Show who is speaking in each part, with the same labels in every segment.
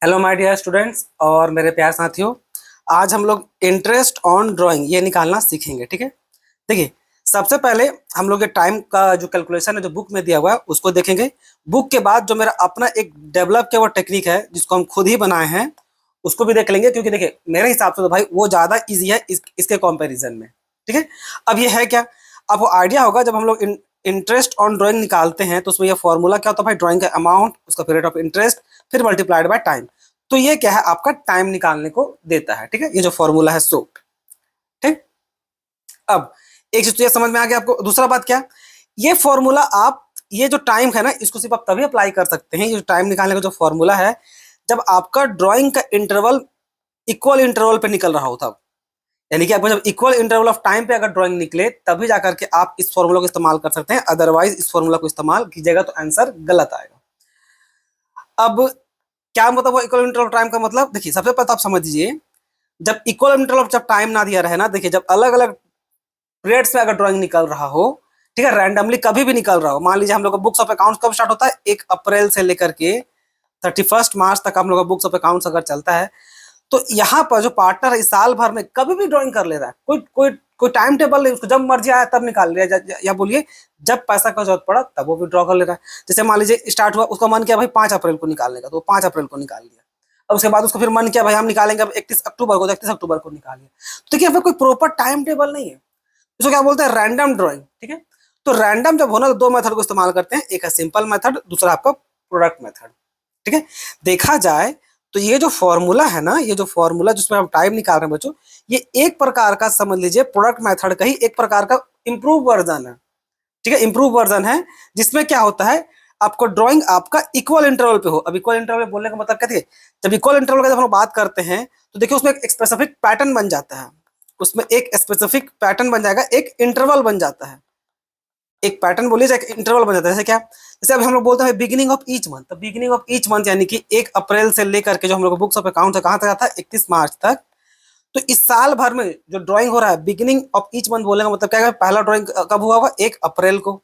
Speaker 1: Hello my dear students और मेरे प्यार साथियों। आज हम लोग इंटरेस्ट ऑन ड्राइंग ये निकालना सीखेंगे। ठीक है, देखिए सबसे पहले हम लोग ये टाइम का जो कैलकुलेशन है जो बुक में दिया हुआ है उसको देखेंगे। बुक के बाद जो मेरा अपना एक डेवलप किया हुआ टेक्निक है जिसको हम खुद ही बनाए हैं उसको भी देख लेंगे, क्योंकि देखिए मेरे हिसाब से तो भाई वो ज़्यादा ईजी है इसके कंपेरिजन में। ठीक है, अब ये है क्या, आपको आइडिया होगा जब हम लोग इंटरेस्ट ऑन ड्राइंग निकालते हैं तो उसमें ये फॉर्मूला क्या होता है भाई, ड्राइंग का अमाउंट उसका पीरियड ऑफ इंटरेस्ट फिर मल्टीप्लाइड बाय टाइम। तो ये क्या है, आपका टाइम निकालने को देता है। ठीक है, ये जो फॉर्मूला है सो ठीक। अब एक चीज तो ये समझ में आ गया आपको। दूसरा बात क्या, ये फॉर्मूला आप ये जो टाइम है ना इसको सिर्फ आप तभी अप्लाई कर सकते हैं, ये जो टाइम निकालने का जो फॉर्मूला है जब आपका ड्राइंग का इंटरवल इक्वल इंटरवल पे निकल रहा हो तब। यानी कि आपको जब इक्वल इंटरवल ऑफ टाइम पे अगर ड्राइंग निकले तभी जाकर के आप इस फॉर्मूला को इस्तेमाल कर सकते हैं, अदरवाइज इस फॉर्मूला को इस्तेमाल कीजिएगा तो आंसर गलत आएगा। अब क्या मतलब इक्वल इंटरवल ऑफ टाइम का मतलब, देखिए सबसे पहले तो आप समझ लीजिए जब इक्वल इंटरवल ऑफ जब टाइम ना दिया रहे ना, देखिए जब अलग अलग पीरियड्स में अगर ड्राइंग निकल रहा हो, ठीक है, रैंडमली कभी भी निकल रहा हो। मान लीजिए हम लोग का बुक्स ऑफ अकाउंट्स कब स्टार्ट होता है, 1 अप्रैल से लेकर के 31 मार्च तक हम लोग का बुक्स ऑफ अकाउंट्स अगर चलता है तो यहाँ पर जो पार्टनर इस साल भर में कभी भी ड्राइंग कर ले रहा है, कोई कोई कोई टाइम टेबल नहीं, उसको जब मर्जी आया तब निकाल लिया या बोलिए जब पैसा का जरूरत पड़ा तब वो विड्रॉ कर ले रहा है। जैसे मान लीजिए स्टार्ट हुआ, उसका मन किया भाई 5 अप्रैल को निकालने का तो 5 अप्रैल को निकाल लिया। अब उसके बाद उसको फिर मन किया भाई हम निकालेंगे अब 31 अक्टूबर को, तो 31 अक्टूबर को निकाल लिया। तो देखिए कोई प्रॉपर टाइम टेबल नहीं है, इसको क्या बोलते हैं, रैंडम ड्राइंग। ठीक है, तो रैंडम जब होना तो दो मेथड को इस्तेमाल करते हैं, एक है सिंपल मेथड, दूसरा आपका प्रोडक्ट मेथड। ठीक है, देखा जाए तो ये जो फॉर्मूला है ना, ये जो फॉर्मूला जिसमें हम टाइम निकाल रहे हैं बच्चों, ये एक प्रकार का समझ लीजिए प्रोडक्ट मेथड का ही एक प्रकार का इम्प्रूव वर्जन है। ठीक है, इम्प्रूव वर्जन है जिसमें क्या होता है, आपको ड्राइंग आपका इक्वल इंटरवल पे हो। अब इक्वल इंटरवल बोलने का मतलब क्या है, जब इक्वल इंटरवल का जब हम बात करते हैं तो देखिए उसमें एक स्पेसिफिक पैटर्न बन जाता है, उसमें एक स्पेसिफिक पैटर्न बन जाएगा, एक इंटरवल बन जाता है, एक पैटर्न बोलिए एक इंटरवल बन जाता है। जैसे क्या, जैसे अभी हम लोग बोलते हैं बिगिनिंग ऑफ ईच मंथ, तो बिगिनिंग ऑफ ईच मंथ यानी कि 1 अप्रैल से लेकर के जो हम लोग बुक्स ऑफ अकाउंट है कहाँ तक आता है 31 मार्च तक। तो इस साल भर में जो ड्राइंग हो रहा है बिगिनिंग ऑफ ईच मंथ बोलने का मतलब क्या है, पहला ड्राइंग कब हुआ होगा 1 अप्रैल को,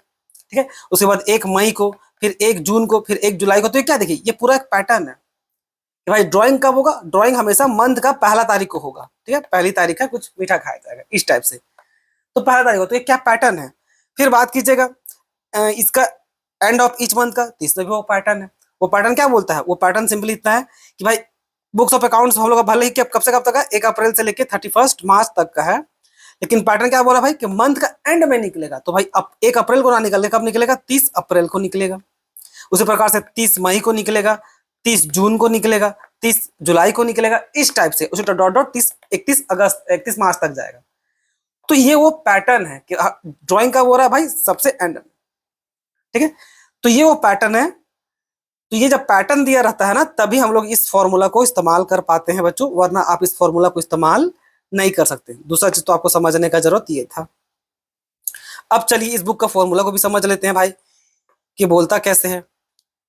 Speaker 1: ठीक है, उसके बाद 1 मई को, फिर 1 जून को, फिर 1 जुलाई को। तो ये क्या, देखिए ये पूरा एक पैटर्न है कि भाई ड्राइंग कब होगा, ड्राइंग हमेशा मंथ का पहला तारीख को होगा। ठीक है, पहली तारीख है कुछ मीठा खाया जाएगा इस टाइप से, तो पहला तारीख हो, तो ये क्या पैटर्न है। फिर बात कीजिएगा इसका एंड ऑफ ईच मंथ का, तीसरा भी वो पैटर्न है। वो पैटर्न क्या बोलता है, वो पैटर्न सिंपली इतना है कि भाई बुक्स ऑफ अकाउंट्स हम लोग भले ही कब से कब तक है 1 अप्रैल से लेके 31 मार्च तक का है, लेकिन पैटर्न क्या बोला भाई कि मंथ का एंड में निकलेगा। तो भाई अब 1 अप्रैल को ना निकले कब निकलेगा, 30 अप्रैल को निकलेगा। उसी प्रकार से 30 मई को निकलेगा, 30 जून को निकलेगा, 30 जुलाई को निकलेगा, इस टाइप से उसी डॉट डॉट 31 अगस्त 31 मार्च तक जाएगा। तो ये वो पैटर्न है कि ड्राइंग का हो रहा है भाई सबसे एंड में। ठीक है, तो ये वो पैटर्न है। तो ये जब पैटर्न दिया रहता है ना तभी हम लोग इस फॉर्मूला को इस्तेमाल कर पाते हैं बच्चों, वरना आप इस फॉर्मूला को इस्तेमाल नहीं कर सकते। दूसरा चीज तो आपको समझने का जरूरत ये था। अब चलिए इस बुक का फॉर्मूला को भी समझ लेते हैं भाई कि बोलता कैसे है।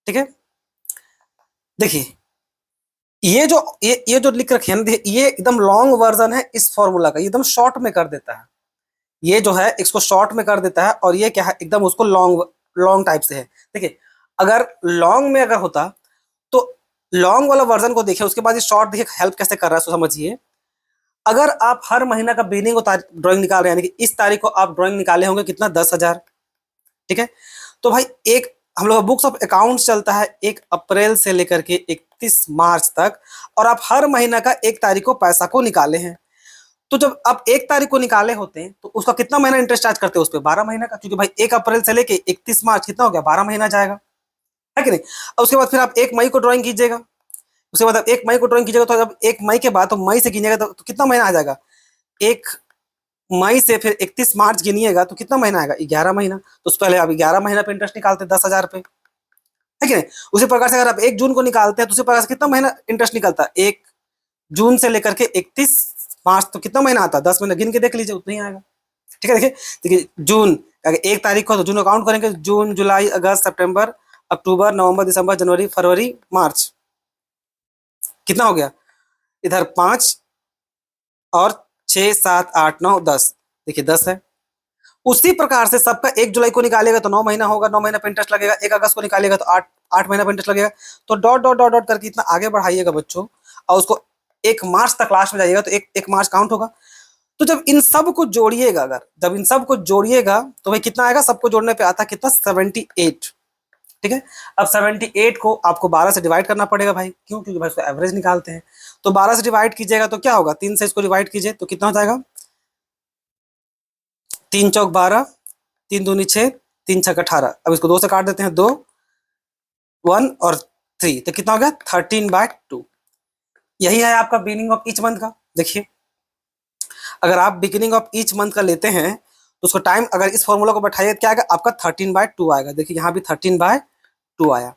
Speaker 1: ठीक है, देखिए ये जो लिख रखे हैं ना, ये एकदम लॉन्ग वर्जन है इस फॉर्मूला का, ये एकदम शॉर्ट में कर देता है। ये जो है इसको शॉर्ट में कर देता है और ये क्या है एकदम उसको लॉन्ग लॉन्ग टाइप से है। देखिए अगर लॉन्ग में अगर होता तो लॉन्ग वाला वर्जन को देखिए, उसके बाद ये शॉर्ट देखिए हेल्प कैसे कर रहा है, सो समझिए। अगर आप हर महीना का बिगिनिंग ड्राइंग निकाल रहे हैं, यानी कि इस तारीख को आप ड्राइंग निकाले होंगे कितना 10,000। ठीक है, तो भाई एक हम लोग बुक्स ऑफ अकाउंट्स चलता है 1 अप्रैल से लेकर के 31 मार्च तक, और आप हर महीना का 1 तारीख को पैसा को निकाले हैं। तो जब आप 1 तारीख को निकाले होते हैं तो उसका कितना महीना इंटरेस्ट चार्ज करते हैं उस पर, 12 महीना का, क्योंकि भाई 1 अप्रैल से लेके 31 मार्च कितना हो गया, 12 महीना जाएगा, है कि नहीं। अब उसके बाद फिर आप 1 मई को ड्राइंग कीजिएगा, उसके बाद आप 1 मई को ड्राइंग कीजिएगा, तो जब 1 मई के बाद तो मई से गिनिएगा तो कितना महीना आ जाएगा, 1 मई से फिर 31 मार्च गिनिएगा तो कितना महीना आएगा, 11 महीना। तो उससे पहले आप 11 महीना पे इंटरेस्ट निकालते हैं 10,000 पे, है कि नहीं। उसी प्रकार से अगर आप 1 जून को निकालते हैं तो उसी प्रकार से कितना महीना इंटरेस्ट निकलता है, 1 जून से लेकर के 31 मार्च, तो कितना महीना आता है, 10 महीना गिन के देख लीजिए उतना ही आएगा। ठीक है, देखिए देखिए जून अगर 1 तारीख को तो जून अकाउंट करेंगे, जून जुलाई अगस्त सितंबर अक्टूबर नवंबर दिसंबर जनवरी फरवरी मार्च, कितना हो गया इधर 5 और 6 7 8 9 10, देखिए 10 है। उसी प्रकार से सबका 1 जुलाई को निकालेगा तो 9 महीना होगा, 9 महीना पे इंटरेस्ट लगेगा, 1 अगस्त को निकालेगा तो 8 महीना पे इंटरेस्ट लगेगा। तो डॉट डॉट डॉट डॉट करके इतना आगे बढ़ाइएगा बच्चों, और उसको 1 मार्च तक लास्ट में जाइएगा तो 1 मार्च काउंट होगा। तो जब इन सब को जोड़िएगा, जब इन सब को जोड़िएगा तो भाई कितना आएगा, सबको जोड़ने पे आता है कितना, 78। ठीक है, अब 78 को आपको 12 से डिवाइड करना पड़ेगा भाई, क्यों, क्योंकि भाई उसको एवरेज निकालते हैं। तो 12 से डिवाइड कीजिएगा तो क्या होगा, 3 से इसको डिवाइड कीजिए तो कितना हो जाएगा, 3 चौक 12, 3 दूनी 6, 3 छक 18। अब इसको 2 से काट देते हैं, 2 1 और 3, तो कितना हो गया, 13/2। यही है आपका बिगिनिंग ऑफ ईच मंथ का। देखिए अगर आप बिगिनिंग ऑफ ईच मंथ का लेते हैं तो उसको टाइम अगर इस फॉर्मूला को बैठाइए क्या आएगा आपका, 13/2 आएगा। देखिए यहाँ भी 13/2 आया।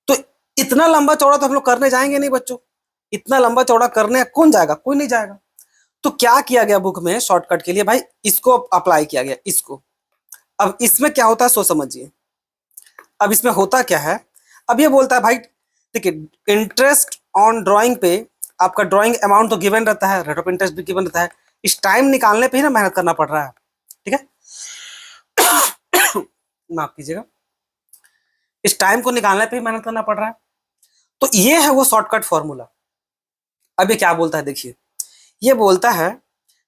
Speaker 1: तो इतना लंबा चौड़ा तो हम लोग करने जाएंगे नहीं बच्चों, इतना लंबा चौड़ा करने कौन जाएगा, कोई नहीं जाएगा। तो क्या किया गया बुक में शॉर्टकट के लिए भाई, इसको अप्लाई किया गया, इसको। अब इसमें क्या होता है सो समझिए। अब इसमें होता क्या है, अब ये बोलता है भाई देखिए, इंटरेस्ट ऑन ड्राइंग पे आपका ड्राइंग अमाउंट तो गिवन रहता है, रेट ऑफ इंटरेस्ट भी गिवन रहता है, इस टाइम निकालने पे ही ना मेहनत करना पड़ रहा है। ठीक है, माफ कीजिएगा, इस टाइम को निकालने पे ही मेहनत करना पड़ रहा है। तो ये है वो शॉर्टकट फॉर्मूला। अब ये क्या बोलता है देखिए, ये बोलता है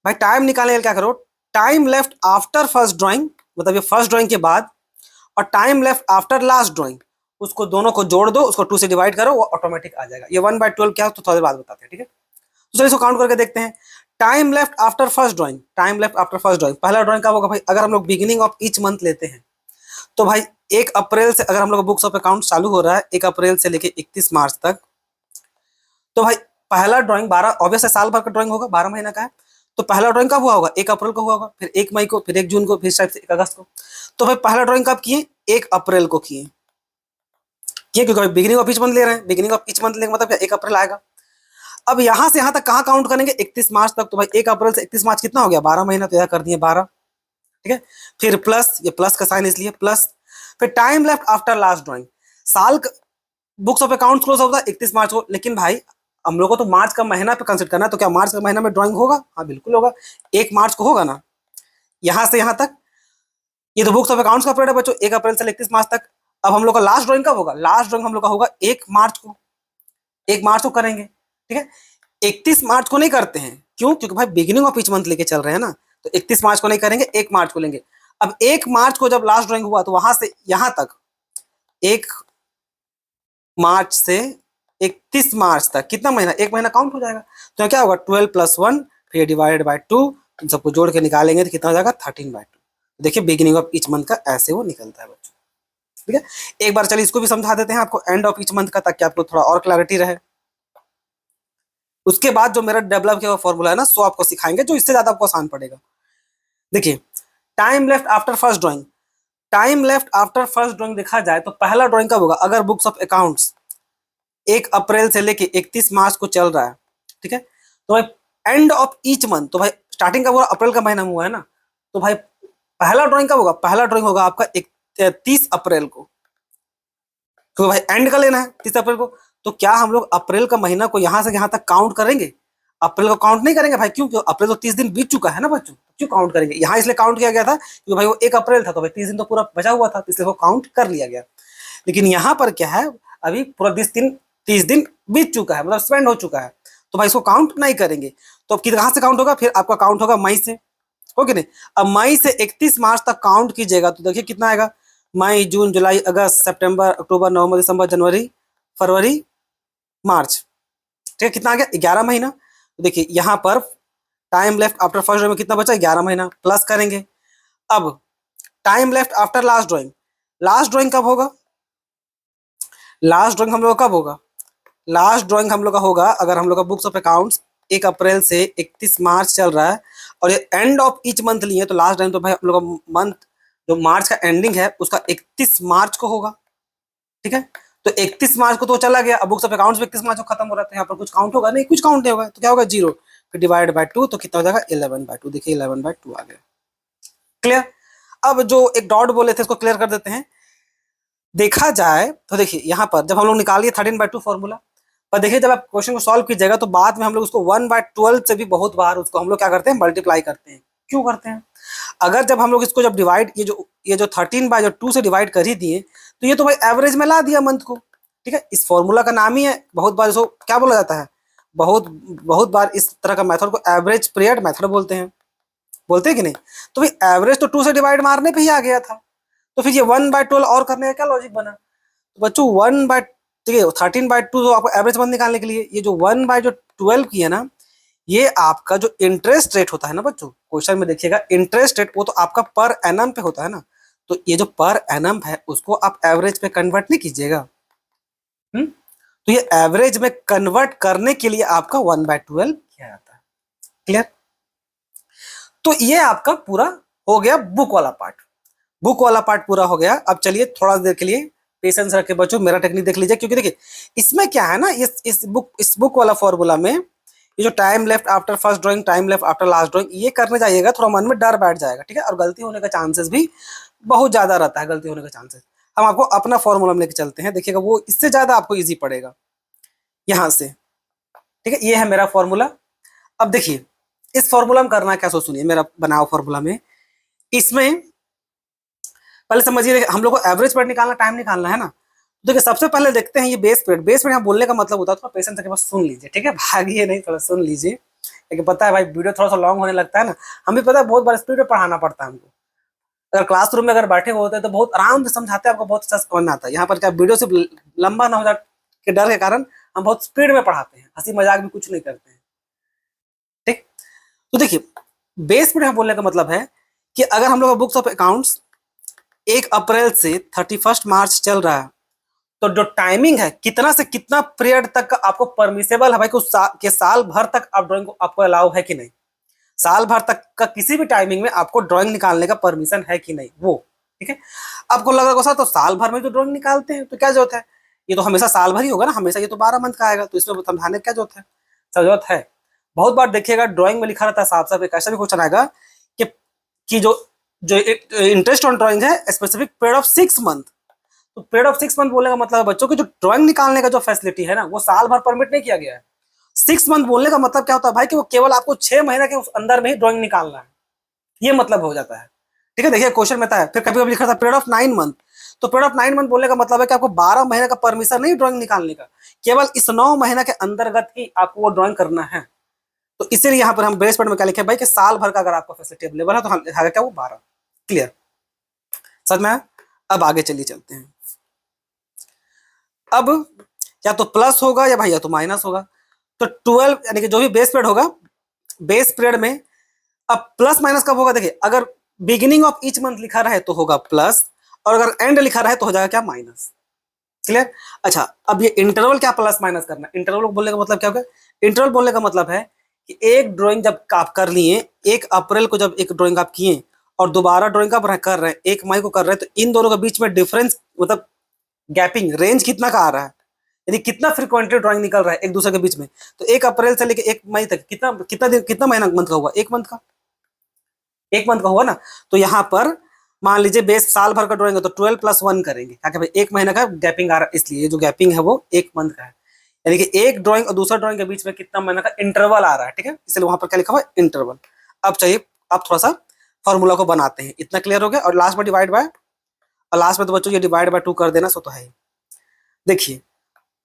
Speaker 1: भाई टाइम निकालने के लिए क्या करो, time left after first drawing, मतलब ये फर्स्ट ड्राइंग के बाद, और time left after last drawing, उसको दोनों को जोड़ दो, उसको 2 से डिवाइड करो, वो ऑटोमेटिक आ जाएगा। ये 1/12 क्या है तो थोड़ी देर बाद बताते हैं। ठीक है, तो चलिए इसको काउंट करके देखते हैं। Time left after first drawing, time left after first drawing, पहला ड्राइंग कब होगा भाई, अगर हम लोग बिगिनिंग ऑफ ईच मंथ लेते हैं तो भाई 1 अप्रैल से, अगर हम लोग बुक्स ऑफ अकाउंट चालू हो रहा है 1 अप्रैल से लेके 31 मार्च तक, तो भाई पहला ड्राइंग 12, ऑब्वियस है साल भर का ड्राइंग होगा, 12 महीना का है। तो पहला ड्राइंग कब हुआ होगा, 1 अप्रैल को हुआ होगा, फिर 1 मई को, फिर 1 जून को, फिर शायद से 1 अगस्त को। तो भाई पहला ड्राइंग कब किए, 1 अप्रैल को किए, क्योंकि भाई बिगिनिंग ऑफ ईच मंथ ले रहे हैं, बिगिनिंग ऑफ ईच मंथ लेंगे मतलब 1 अप्रैल आएगा। अब यहां से यहां तक कहां काउंट करेंगे, 31 मार्च तक। तो भाई 1 अप्रैल से 31 मार्च कितना हो गया, 12 महीना, तो यह कर दिए 12। ठीक है, फिर प्लस, ये प्लस का साइन इसलिए प्लस, फिर time left after last drawing, साल बुक्स ऑफ अकाउंट क्लोज होता है 31 मार्च को, लेकिन भाई हम लोग को तो मार्च का महीना पे कंसिडर करना है, तो क्या मार्च का महीना में ड्राइंग होगा, हाँ बिल्कुल होगा, 1 मार्च को होगा ना, यहां से यहां तक। ये तो बुक्स ऑफ अकाउंट्स का पीरियड है बच्चों, 1 अप्रैल से 31 मार्च तक। अब हम लोग का लास्ट ड्राइंग कब होगा, लास्ट ड्राइंग हम लोग का होगा 1 मार्च को, 1 मार्च को करेंगे। ठीक है, 31 मार्च को नहीं करते हैं, क्यों, क्योंकि भाई बिगिनिंग ऑफ ईच मंथ लेके चल रहे हैं ना, तो 31 मार्च को नहीं करेंगे, 1 मार्च को लेंगे। अब 1 मार्च को जब लास्ट ड्राइंग हुआ तो वहां से यहां तक 1 मार्च से 31 मार्च तक कितना महीना, 1 महीना काउंट हो जाएगा। तो क्या होगा, 12 + 1 फिर डिवाइडेड बाय 2, इन सबको जोड़ के निकालेंगे तो कितना हो जाएगा, 13/2। देखिए बिगिनिंग ऑफ ईच मंथ का ऐसे वो निकलता है बच्चों। ठीक है, एक बार चलिए इसको भी समझा देते हैं आपको एंड ऑफ ईच मंथ का, ताकि आपको थोड़ा और क्लैरिटी रहे। उसके बाद जो मेरा डेवलप किया हुआ फॉर्मूला है ना, सो आपको सिखाएंगे जो इससे ज्यादा आपको आसान पड़ेगा। देखिए time left after first drawing, time left after first drawing देखा जाए तो पहला ड्राइंग कब होगा, अगर बुक्स ऑफ अकाउंट्स 1 अप्रैल से लेके 31 मार्च को चल रहा है। ठीक है, तो भाई एंड ऑफ ईच मंथ, तो भाई स्टार्टिंग कब हुआ, अप्रैल का महीना हुआ है ना, तो भाई पहला ड्राइंग कब होगा, पहला ड्राइंग होगा आपका 30 अप्रैल को, तो भाई एंड का लेना है 30 अप्रैल को। तो क्या हम लोग अप्रैल का महीना को यहां से यहां तक काउंट करेंगे, अप्रैल को काउंट नहीं करेंगे भाई, क्यों, क्यों अप्रैल तो 30 दिन बीत चुका है ना बच्चों, क्यों काउंट करेंगे, यहाँ इसलिए काउंट किया गया था क्योंकि भाई वो 1 अप्रैल था, तो भाई 30 दिन तो पूरा बचा हुआ था, इसलिए वो काउंट कर लिया गया। लेकिन यहाँ पर क्या है, अभी पूरा 30 दिन बीत चुका है, मतलब स्पेंड हो चुका है, तो भाई इसको काउंट नहीं करेंगे। तो अब कहाँ से काउंट होगा, फिर आपका काउंट होगा मई से, हो कि नहीं। अब मई से 31 मार्च तक काउंट कीजिएगा तो देखिए कितना आएगा, मई, जून, जुलाई, अगस्त, सितंबर, अक्टूबर, नवंबर, दिसंबर, जनवरी, फरवरी, मार्च। ठीक है, कितना आ गया, 11 महीना। तो देखिए यहाँ पर time left after first drawing में कितना बचा, 11 महीना, प्लस करेंगे। अब time left after last drawing, last drawing कब होगा, लास्ट ड्राइंग हम लोग कब होगा, लास्ट ड्राइंग हम लोग का होगा, अगर हम लोग का बुक्स ऑफ अकाउंट्स 1 अप्रैल से 31 मार्च चल रहा है और ये एंड ऑफ ईच मंथ लिए, तो लास्ट ड्राइंग तो भाई हम लोग का मंथ जो मार्च का एंडिंग है उसका 31 मार्च को होगा। ठीक है, तो 31 मार्च को तो चला गया, अब बुक्स ऑफ अकाउंट्स में 31 मार्च को खत्म हो रहा है, तो यहाँ पर कुछ काउंट होगा नहीं, कुछ काउंट नहीं होगा, तो क्या होगा, 0, फिर डिवाइड बाय 2, तो कितना हो जाएगा, 11/2। देखिए 11/2 आ गया, क्लियर। अब जो एक डॉट बोले थे इसको क्लियर कर देते हैं। देखा जाए तो देखिए यहाँ पर जब हम लोग निकालिए 13/2 फॉर्मूला, पर देखिए जब आप क्वेश्चन को सॉल्व कीजिएगा तो बाद में हम लोग उसको 1/12 से भी बहुत बार उसको हम लोग क्या करते हैं, मल्टीप्लाई करते हैं। क्यों करते हैं? अगर जब हम लोग इसको जब डिवाइड ये जो 13/2 से डिवाइड कर ही दिए तो ये तो भाई एवरेज में ला दिया मंथ को, ठीक है। इस फॉर्मूला का नाम ही है, बहुत बार इसको क्या बोला जाता है, बहुत बहुत बार इस तरह का मेथड को एवरेज पीरियड मेथड बोलते हैं, बोलते हैं कि नहीं। तो भाई एवरेज तो 2 से डिवाइड मारने पे ही आ गया था, तो फिर ये 1/12 और करने का क्या लॉजिक बना। तो बच्चों 13/2 तो आपको एवरेज मंथ निकालने के लिए, ये जो 1/12 की है ना, ये आपका जो इंटरेस्ट रेट होता है ना बच्चों, क्वेश्चन में देखिएगा इंटरेस्ट रेट वो तो आपका पर एनम पे होता है ना, तो ये जो पर एनम है उसको आप एवरेज पे कन्वर्ट नहीं कीजिएगा। तो ये एवरेज में कन्वर्ट करने के लिए आपका 1/12 किया जाता है। क्लियर? तो ये आपका पूरा हो गया बुक वाला पार्ट, बुक वाला पार्ट पूरा हो गया। अब चलिए थोड़ा देर के लिए पेशेंस रख के बच्चों मेरा टेक्निक देख लीजिए, क्योंकि देखिए इसमें क्या है ना, इस बुक वाला फॉर्मूला में ये जो time left after first drawing, time left after last drawing, ये करने जाइएगा थोड़ा मन में डर बैठ जाएगा, ठीक है, और गलती होने का चांसेस भी बहुत ज्यादा रहता है, गलती होने का चांसेस। हम आपको अपना फॉर्मूला में लेके चलते हैं, देखिएगा वो इससे ज्यादा आपको ईजी पड़ेगा यहां से, ठीक है। ये है मेरा फॉर्मूला। अब देखिए इस फॉर्मूला में करना क्या, सोच सुनिए मेरा बनाओ फॉर्मूला में, इसमें पहले समझिए हम लोग को एवरेज पीरियड निकालना, टाइम निकालना है ना। तो देखिए सबसे पहले देखते हैं ये बेस पीरियड। बेस पीरियड बोलने का मतलब होता है, थोड़ा पेशेंस के पास सुन लीजिए, ठीक है, भागिए नहीं, थोड़ा सुन लीजिए, लेकिन पता है भाई वीडियो थोड़ा सा लॉन्ग होने लगता है ना, हमें पता है बहुत बार स्पीड में पढ़ाना पड़ता है हमको। अगर क्लासरूम में अगर बैठे हुए होते हैं तो बहुत आराम से समझाते हैं, आपको बहुत अच्छा समझ में आता है। यहाँ पर क्या वीडियो से लंबा ना हो जाए के डर के कारण हम बहुत स्पीड में पढ़ाते हैं, हंसी मजाक भी कुछ नहीं करते हैं, ठीक। तो देखिए बेस पीरियड बोलने का मतलब है कि अगर हम लोग का बुक्स ऑफ अकाउंट्स 1 अप्रैल से 31 मार्च चल रहा है, तो जो टाइमिंग है कितना से कितना पीरियड तक का आपको परमिसेबल है भाई, के साल भर तक आप ड्राइंग को आपको अलाउ है कि नहीं, साल भर तक का किसी भी टाइमिंग में आपको ड्राइंग निकालने का परमिशन है कि नहीं, वो ठीक है। आपको लग रहा होगा सर तो साल भर में तो ड्राइंग निकालते हैं तो क्या जरूरत है, ये तो हमेशा साल भर ही होगा ना, हमेशा ये तो 12 मंथ का आएगा, तो इसमें समझाने की क्या जरूरत है, जरूरत है। बहुत बार देखिएगा ड्राइंग में लिखा रहता है साफ साफ, एक ऐसा भी क्वेश्चन आएगा कि जो जो इंटरेस्ट ऑन ड्राइंग है स्पेसिफिक पीरियड ऑफ 6 मंथ। तो पीरियड ऑफ 6 मंथ बोलने का मतलब है बच्चों की जो ड्राइंग निकालने का जो फैसिलिटी है ना, वो साल भर परमिट नहीं किया गया है। 6 मंथ बोलने का मतलब क्या होता है भाई, कि वो केवल आपको 6 महीने के उस अंदर में ही ड्राइंग निकालना है, ये मतलब हो जाता है, ठीक है। देखिए क्वेश्चन में था, फिर कभी कभी लिखा था पीरियड ऑफ 9 मंथ, तो पीरियड ऑफ 9 मंथ बोलने का मतलब है कि आपको 12 महीने का परमिशन नहीं ड्राइंग निकालने का, केवल इस 9 महीने के अंतर्गत ही आपको वो ड्राइंग करना है। तो इसीलिए यहाँ पर हम बेस पॉइंट में क्या लिखे भाई कि साल भर का अगर आपका फैसिलिटी अवेलेबल है तो हम लिखा क्या वो 12। क्लियर? समझ में? अब आगे चलिए चलते हैं। अब या तो प्लस होगा या भाई या तो माइनस होगा, तो 12 यानी कि जो भी बेस पीरियड होगा, बेस पीरियड में अब प्लस माइनस कब होगा, देखिए अगर बिगिनिंग ऑफ ईच मंथ लिखा रहे तो होगा प्लस, और अगर एंड लिखा रहे तो हो जाएगा क्या, माइनस। क्लियर? अच्छा अब ये इंटरवल क्या प्लस माइनस करना, इंटरवल बोलने का मतलब क्या होगा, इंटरवल बोलने का मतलब है कि एक ड्राइंग जब आप कर लिए, 1 अप्रैल को जब एक ड्राइंग आप किए और दोबारा ड्राइंग आप कर रहे हैं 1 मई को कर रहे हैं, तो इन दोनों के बीच में डिफरेंस मतलब गैपिंग रेंज कितना का आ रहा है, यानी कितना फ्रिक्वेंटली ड्राइंग निकल रहा है एक दूसरे के बीच में। तो 1 अप्रैल से लेकर 1 मई तक कितना कितना दिन कितना महीना मंथ का हुआ, 1 मंथ का, 1 मंथ का हुआ ना। तो यहाँ पर मान लीजिए बेस साल भर का ड्राइंग है तो 12+1 करेंगे, क्या भाई 1 महीना का गैपिंग आ रहा है, इसलिए जो गैपिंग है वो 1 मंथ का है, यानी कि एक ड्राइंग और दूसरा ड्राइंग के बीच में कितना महीना का इंटरवल आ रहा है, ठीक है, इसलिए वहां पर क्या लिखा हुआ है, इंटरवल। अब चाहिए अब थोड़ा सा फॉर्मूला को बनाते हैं, इतना क्लियर हो गया, और लास्ट में डिवाइड बाय, और लास्ट में तो बच्चों ये डिवाइड बाय 2 कर देना, सो तो है। देखिए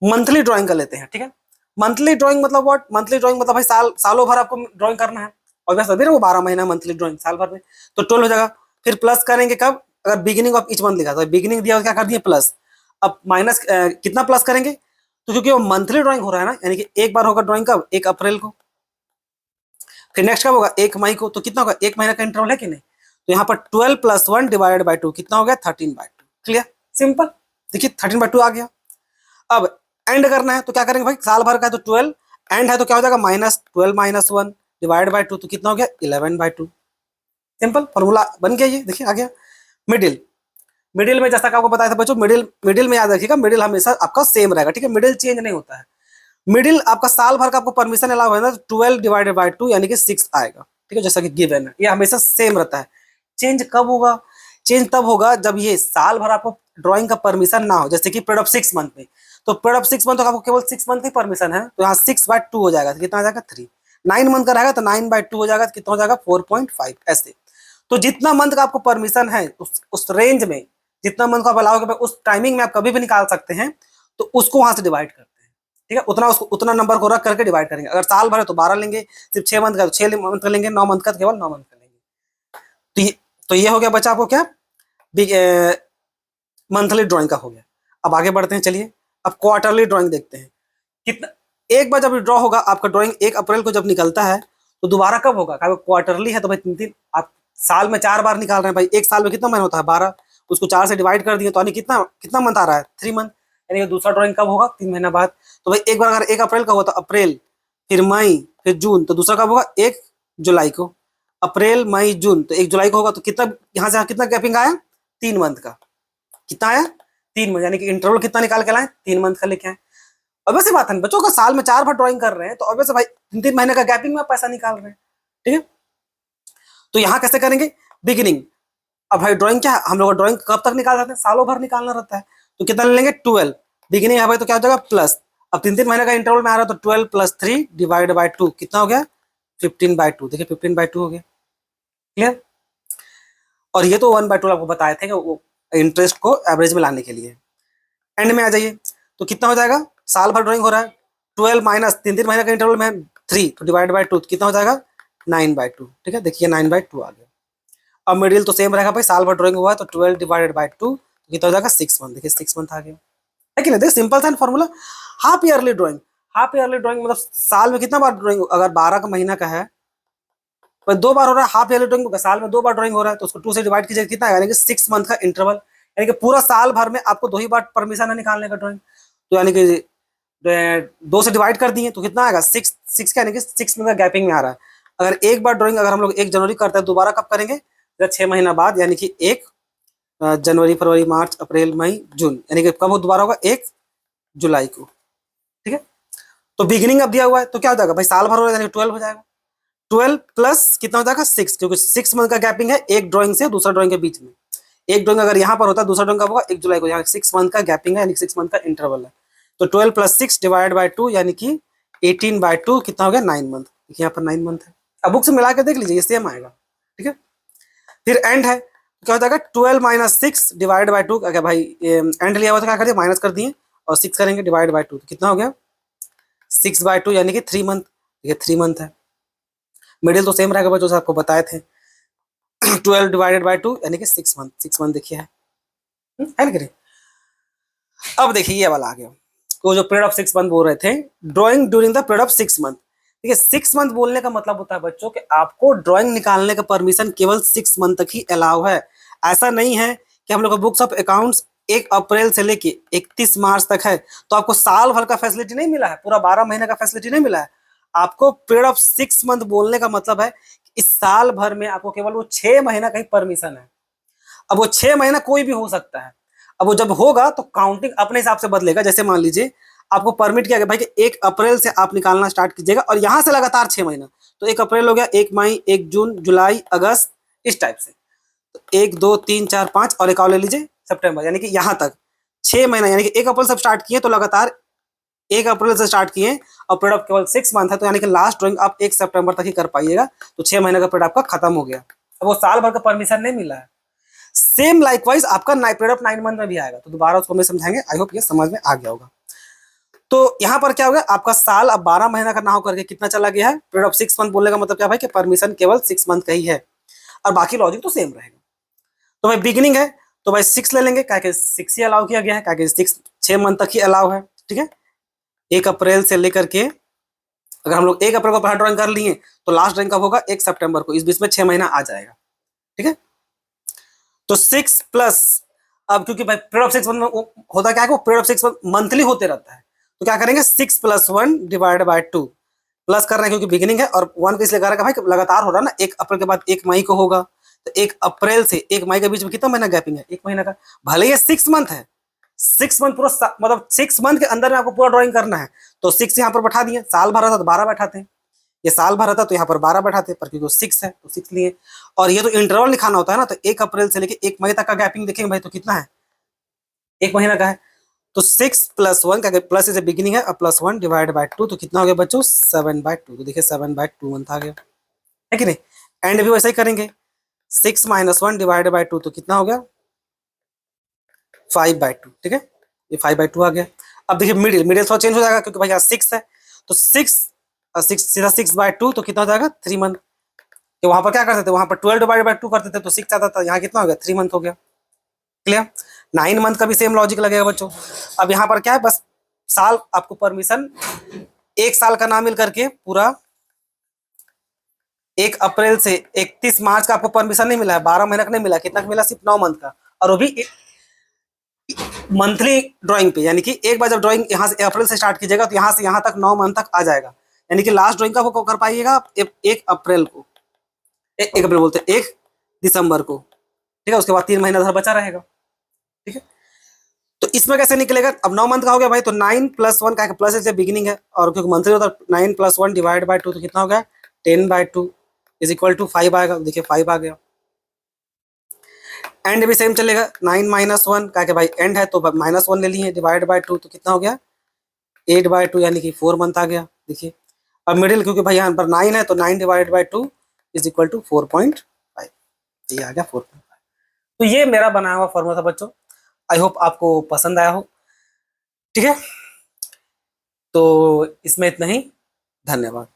Speaker 1: मंथली ड्राइंग कर लेते हैं, ठीक है। मंथली ड्राइंग मतलब व्हाट, मंथली ड्राइंग मतलब भाई सालों भर आपको ड्राइंग करना है, और वैसे भी ना वो 12 महीना मंथली ड्राइंग साल भर में, तो 12 हो जाएगा। फिर प्लस करेंगे कब, अगर बिगिनिंग ऑफ ईच मंथ लिखा तो बिगिनिंग दिया क्या कर दिए प्लस, अब माइनस कितना प्लस करेंगे, तो क्योंकि वो मंथली ड्राइंग हो रहा है ना, यानी कि एक बार होगा ड्राइंग कब, 1 अप्रैल को, फिर नेक्स्ट कब होगा 1 मई को, तो कितना होगा 1 महीना का इंटरवल है कि नहीं। तो यहाँ पर 12+1 डिवाइडेड बाई 2 कितना हो गया 13/2। क्लियर? सिंपल। देखिए 13/2 आ गया। अब एंड करना है तो क्या करेंगे भाई, साल भर का है तो 12, एंड है तो क्या हो जाएगा -12 - 1 डिवाइड बाई 2, तो कितना हो गया 11/2। सिंपल फॉर्मूला बन गया ये, देखिए आ गया। मिडिल, मिडिल में जैसा कि आपको बताया था बच्चों, मिडिल मिडिल में याद रखिएगा, मिडिल हमेशा आपका सेम रहेगा, ठीक है, मिडिल चेंज नहीं होता है। मिडिल आपका साल भर का आपको परमिशन अलाउ है ना, 12 डिवाइडेड बाई 2 यानी कि 6 आएगा, ठीक है, जैसा कि गिवन है, ये हमेशा सेम रहता है। चेंज कब होगा, चेंज तब होगा जब ये साल भर आपको ड्राइंग का परमिशन ना हो, जैसे कि पीरियड ऑफ 6 मंथ में, तो पीरियड ऑफ 6 मंथ आपको केवल 6 मंथ की परमिशन है, तो यहाँ 6/2 हो जाएगा, तो कितना आ जाएगा 3। 9 मंथ का रहेगा तो 9/2 हो जाएगा, तो कितना हो जाएगा 4.5 ऐसे। तो जितना मंथ का आपको परमिशन है उस रेंज में, जितना मंथ को आप अलाउ उस टाइमिंग में आप कभी भी निकाल सकते हैं, तो उसको वहां से डिवाइड करते हैं, ठीक है। उतना उसको उतना नंबर को रख करके डिवाइड करेंगे। अगर साल भर है तो 12 लेंगे, सिर्फ 6 मंथ का तो 6 मंथ का लेंगे, 9 मंथ का तो केवल 9 मंथ का लेंगे। तो ये हो गया बच्चा आपको क्या, मंथली ड्राइंग का हो गया। अब आगे बढ़ते हैं, चलिए अब क्वार्टरली ड्राइंग देखते हैं। कितना, एक बार जब ड्रॉ होगा आपका ड्राइंग 1 अप्रैल को जब निकलता है, तो दोबारा कब होगा, क्वार्टरली है तो भाई 3 आप साल में 4 बार निकाल रहे हैं भाई। एक साल में कितना महीना होता है 12, उसको 4 से डिवाइड कर दिए तो यानी कितना कितना मंथ आ रहा है 3 मंथ। यानी कि दूसरा ड्राइंग कब होगा 3 महीना बाद। तो भाई एक बार अगर 1 अप्रैल का हुआ तो अप्रैल, फिर मई, फिर जून, तो दूसरा कब होगा 1 जुलाई को। अप्रैल मई जून, तो 1 जुलाई को होगा, तो कितना यहाँ से कितना गैपिंग आया 3 मंथ का। कितना आया 3 मंथ, यानी कि इंटरवल कितना निकाल के लाए 3 मंथ का लेके आए। ऑब्वियस बात है, बच्चों का साल में 4 बार ड्राइंग कर रहे हैं तो ऑब्वियस भाई 3-3 महीने का गैपिंग में पैसा निकाल रहे हैं, ठीक है। तो यहाँ कैसे करेंगे, बिगिनिंग। अब भाई ड्राइंग क्या है, हम लोग ड्राइंग कब तक निकाल सकते हैं, सालों भर निकालना रहता है। तो कितना ले लेंगे 12, बिगिनिंग है भाई तो क्या हो जाएगा प्लस। अब 3-3 महीने का इंटरवल में आ रहा है तो 12 + 3 डिवाइड बाई 2 कितना हो गया 15/2। देखिए 15/2 हो गया, क्लियर। और ये तो 1/2 आपको बताए थे कि वो इंटरेस्ट को एवरेज में लाने के लिए। एंड में आ जाइए, तो कितना हो जाएगा, साल भर ड्राइंग हो रहा है, 12 माइनस 3-3 महीने का इंटरवल में 3 तो डिवाइड बाई 2 कितना हो जाएगा 9/2, ठीक है। देखिए 9/2 आ गया। अब मिडिल तो सेम रहेगा भाई, साल भर ड्राइंग हुआ है तो 12 डिवाइडेड बाई 2 कितना हो जाएगा 6 मंथ। देखिए 6 मंथ आ गया, है कि नहीं। देखिए सिंपल सा formula. Half yearly drawing, half yearly drawing मतलब साल में कितना बार ड्राइंग, अगर 12 का महीना का है तो 2 बार हो रहा है। हाफ ईयरली ड्राइंग साल में 2 बार ड्राइंग हो रहा है तो उसको 2 से डिवाइड कीजिए, कितना आएगा, यानी कि 6 मंथ का इंटरवल। यानी कि पूरा साल भर में आपको 2 ही बार परमिशन है निकालने का ड्राइंग। तो यानी कि 2 से डिवाइड कर दिए तो कितना आएगा 6 का, यानी कि 6 मंथ का गैपिंग में आ रहा है। अगर एक बार ड्राइंग अगर हम लोग 1 जनवरी करते हैं, दोबारा कब करेंगे 6 महीना बाद, यानी कि 1 जनवरी, फरवरी, मार्च, अप्रैल, मई, जून, यानी कि कब वो दोबारा होगा 1 जुलाई को, ठीक है। तो बिगिनिंग अब दिया हुआ है तो क्या हो जाएगा भाई, साल भर हो रहा है यानी 12 हो जाएगा। 12 प्लस कितना हो जाएगा 6, क्योंकि 6 मंथ का गैपिंग है एक ड्राइंग से दूसरा ड्राइंग के बीच में। एक ड्राइंग अगर यहाँ पर होता है, दूसरा ड्राइंग कब होगा 1 जुलाई को। यहाँ 6 मंथ का गैपिंग है, यानी 6 मंथ का इंटरवल है। तो 12 + 6 डिवाइड बाई 2 यानी कि 18/2 कितना हो गया 9 मंथ। देखिए यहाँ पर 9 मंथ है। अब बुक से मिला के देख लीजिए, ये सेम आएगा, ठीक है। फिर एंड है, क्या हो जाएगा 12 - 6 डिवाइड बाई 2। क्या भाई एंड लिया हुआ तो क्या कर दिया माइनस कर दिए, और 6 करेंगे डिवाइड बाई 2 तो कितना हो गया 6/2 यानी कि 3 मंथ। ये 3 मंथ है। मिडिल तो सेम रहेगा जो आपको बताए थे 12 डिवाइडेड बाई 2 यानी कि 6 मंथ। 6 मंथ देखिए है ना कि। अब देखिए ये वाला आ गया, वो जो पीरियड ऑफ 6 मंथ बोल रहे थे, drawing during the period of 6 month. देखिए 6 मंथ बोलने का मतलब होता है बच्चों कि आपको ड्राइंग निकालने का परमिशन केवल 6 मंथ तक ही अलाउ है। ऐसा नहीं है कि हम लोग का बुक्स ऑफ अकाउंट्स 1 अप्रैल से लेके 31 मार्च तक है तो आपको साल भर का फैसिलिटी नहीं मिला है, पूरा 12 महीने का फैसिलिटी नहीं मिला है। आपको पीरियड ऑफ 6 मंथ बोलने का मतलब है इस साल भर में आपको केवल वो 6 महीना का ही परमिशन है। अब वो 6 महीना कोई भी हो सकता है। अब वो जब होगा तो काउंटिंग अपने हिसाब से बदलेगा। जैसे मान लीजिए आपको परमिट किया गया भाई कि 1 अप्रैल से आप निकालना स्टार्ट कीजिएगा और यहां से लगातार 6 महीना, तो 1 अप्रैल हो गया, 1 मई, 1 जून, जुलाई, अगस्त, इस टाइप से। तो 1 2 3 4 5 और एक और ले लीजिए सितंबर, यानी कि यहां तक 6 महीना, यानी कि 1 अप्रैल से स्टार्ट किए तो लगातार 1 अप्रैल से स्टार्ट किए और पीरियड ऑफ केवल 6 मंथ है, तो यानी कि लास्ट ड्राइंग आप 1 सितंबर तक ही कर पाइएगा। तो 6 महीने का पीरियड आपका खत्म हो गया। अब वो साल भर का परमिशन नहीं मिला है। सेम लाइकवाइज आपका पीरियड ऑफ 9 मंथ में भी आएगा, तो दोबारा उसको मैं समझाएंगे। आई होप ये समझ में आ गया होगा। तो यहाँ पर क्या हो गया, आपका साल अब 12 महीना का ना हो करके कितना चला गया है, पीरियड ऑफ 6 मंथ बोलने का मतलब क्या भाई कि परमिशन केवल 6 मंथ का ही है और बाकी लॉजिक तो सेम रहेगा। तो भाई बिगिनिंग है तो भाई 6 ले लेंगे, क्या 6 ही अलाउ किया गया है, क्या 6 मंथ तक ही अलाउ है, ठीक है। 1 अप्रैल से लेकर के अगर हम लोग 1 अप्रैल को पहला ड्राइंग कर लिए तो लास्ट ड्राइंग कब होगा 1 सितंबर को, इस बीच में 6 महीना आ जाएगा, ठीक है। तो 6 प्लस, अब क्योंकि भाई पीरियड ऑफ 6 मंथ होता क्या है वो पीरियड ऑफ 6 मंथ मंथली होते रहता है, तो क्या करेंगे 6 + 1 डिवाइड बाय 2 प्लस कर रहे हैं क्योंकि बिगिनिंग है और 1 को इसलिए कर रहा है भाई लगातार हो रहा है ना। 1 अप्रैल के बाद 1 मई को होगा, तो 1 अप्रैल से 1 मई के बीच में कितना महीना गैपिंग है 1 महीना का। भले ये 6 मंथ है, 6 मंथ पूरा मतलब 6 मंथ के अंदर में आपको पूरा ड्राइंग करना है, तो 6 यहाँ पर बैठा दिए। साल भर था तो 12 बैठाते हैं, ये साल भर था तो यहाँ पर 12 बैठाते हैं, पर क्योंकि 6 है तो 6 लिए। और ये तो इंटरवल लिखाना होता है ना, तो 1 अप्रैल से लेके 1 मई तक का गैपिंग देखेंगे भाई तो कितना है 1 महीना का है। तो 6+1 क्या, प्लस इज बिगिनिंग है, और +1 डिवाइड बाय 2, तो कितना हो गया बच्चों 7/2। तो देखिए 7/2 मंथ आ गया, है कि नहीं। एंड भी वैसा ही करेंगे, 6 - 1 डिवाइड बाय 2, तो कितना हो गया 5/2, ठीक है, ये 5/2 आ गया। अब देखिए मिडिल मिडिल थोड़ा चेंज हो जाएगा क्योंकि भाई यहाँ 6 है, तो 6 सीधा 6/2, तो कितना हो जाएगा 3 मंथ। तो वहां पर क्या करते थे, वहां पर 12 डिवाइड बाय 2 करते थे तो 6 आता था, यहाँ कितना हो गया 3 मंथ हो गया। क्लियर। 9 मंथ का भी सेम लॉजिक लगेगा बच्चों। अब यहाँ पर क्या है, बस साल आपको परमिशन, 1 साल का नाम मिल करके पूरा 1 अप्रैल से 31 मार्च का आपको परमिशन नहीं मिला है, 12 महीने का नहीं मिला, कितना का मिला, सिर्फ 9 मंथ का, और वो भी मंथली ड्राइंग पे। यानी कि एक बार जब ड्राइंग यहाँ से अप्रैल से स्टार्ट कीजिएगा तो यहाँ से यहाँ तक 9 मंथ तक आ जाएगा। यानी कि लास्ट ड्राइंग का वो कर पाइएगा आप 1 अप्रैल को, 1 अप्रैल बोलते 1 दिसंबर को, ठीक है। उसके बाद 3 महीना उधर बचा रहेगा, ठीक है। तो इसमें कैसे निकलेगा, अब 9 मंथ का हो गया भाई, तो 9+1 का प्लस से बिगिनिंग है, और क्योंकि मंथली होता है 9+1 डिवाइड बाय 2, तो कितना हो गया 10/2 इज इक्वल टू 5 आएगा। देखिए 5 आ गया। एंड भी सेम चलेगा, 9 - 1 का भाई एंड है तो -1 ले लिए, डिवाइड बाय 2, तो कितना हो गया 8/2, यानी कि 4 मंथ आ गया। देखिए अब मिडिल, क्योंकि भाई यहाँ पर 9 है तो 9 divide by 2 is equal to 4.5, ये आ गया 4.5। तो ये मेरा बनाया हुआ फॉर्मूला था बच्चों, आई होप आपको पसंद आया हो, ठीक है। तो इसमें इतना ही, धन्यवाद।